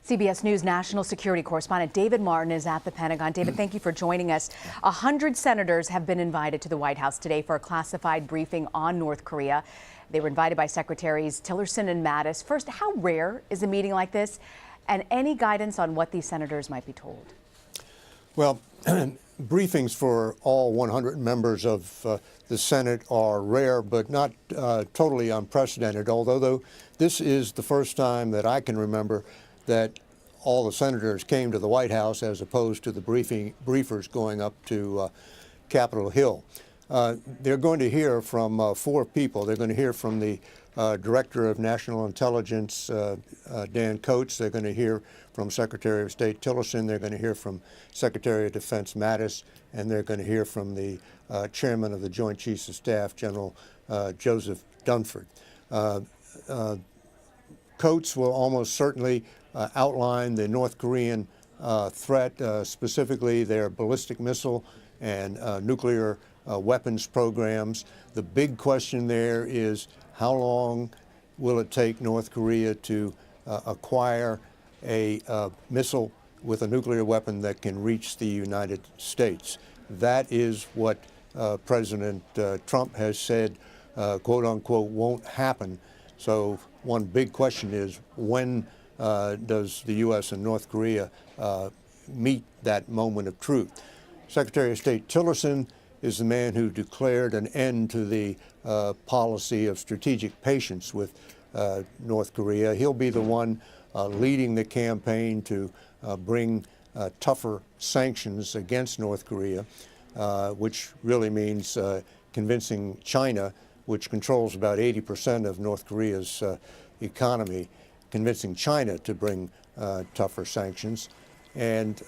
CBS News national security correspondent David Martin is at the Pentagon. David, thank you for joining us. 100 senators have been invited to the White House today for a classified briefing on North Korea. They were invited by Secretaries Tillerson and Mattis. First, how rare is a meeting like this? And any guidance on what these senators might be told? Well, briefings for all 100 members of the Senate are rare, but not totally unprecedented, although this is the first time that I can remember that all the senators came to the White House as opposed to the briefers going up to Capitol Hill. They're going to hear from four people. They're going to hear from the Director of National Intelligence, Dan Coats. They're going to hear from Secretary of State Tillerson. They're going to hear from Secretary of Defense Mattis. And they're going to hear from the Chairman of the Joint Chiefs of Staff, General Joseph Dunford. Coats will almost certainly outline the North Korean threat, specifically their ballistic missile and nuclear weapons programs. The big question there is how long will it take North Korea to acquire a missile with a nuclear weapon that can reach the United States? That is what President Trump has said, quote unquote, won't happen. So one big question is, when does the U.S. and North Korea meet that moment of truth? Secretary of State Tillerson is the man who declared an end to the policy of strategic patience with North Korea. He'll be the one leading the campaign to bring tougher sanctions against North Korea, which really means convincing China, which controls about 80% of North Korea's economy, convincing China to bring tougher sanctions. And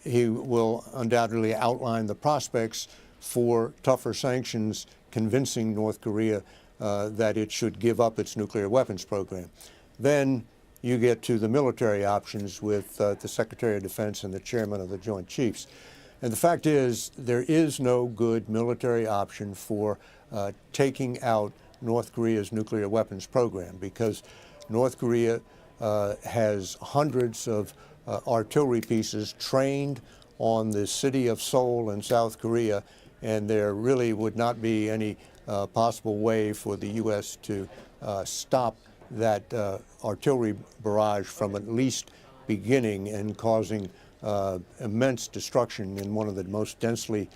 he will undoubtedly outline the prospects for tougher sanctions, convincing North Korea that it should give up its nuclear weapons program. Then you get to the military options with the Secretary of Defense and the Chairman of the Joint Chiefs. And the fact is, there is no good military option for taking out North Korea's nuclear weapons program, because North Korea has hundreds of artillery pieces trained on the city of Seoul in South Korea, and there really would not be any possible way for the U.S. to stop that artillery barrage from at least beginning and causing immense destruction in one of the most densely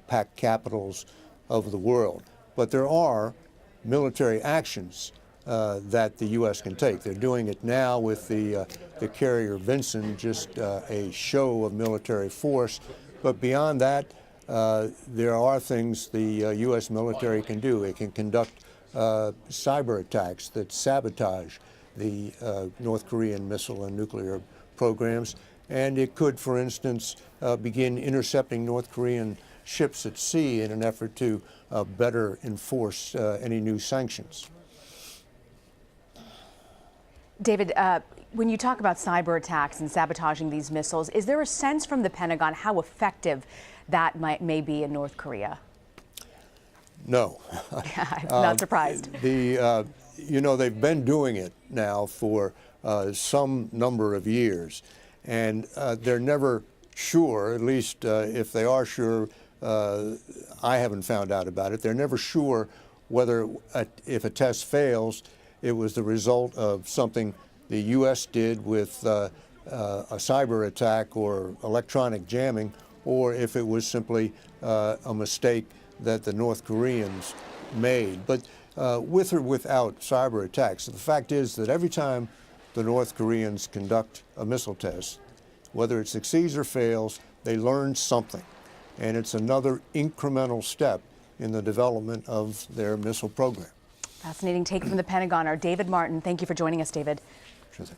packed capitals of the world. But there are military actions that the U.S. can take. They're doing it now with the carrier Vinson, just a show of military force. But beyond that, there are things the U.S. military can do. It can conduct cyber attacks that sabotage the North Korean missile and nuclear programs. And it could, for instance, begin intercepting North Korean ships at sea in an effort to better enforce any new sanctions. David, when you talk about cyber attacks and sabotaging these missiles, is there a sense from the Pentagon how effective that may be in North Korea? No. I'm not surprised. You know, they've been doing it now for some number of years, and they're never sure, at least if they are sure, I haven't found out about it. They're never sure whether if a test fails, it was the result of something the U.S. did with a cyber attack or electronic jamming, or if it was simply a mistake that the North Koreans made. But with or without cyber attacks, the fact is that every time the North Koreans conduct a missile test, whether it succeeds or fails, they learn something. And it's another incremental step in the development of their missile program. Fascinating take from the Pentagon. Our David Martin. Thank you for joining us, David. Sure thing.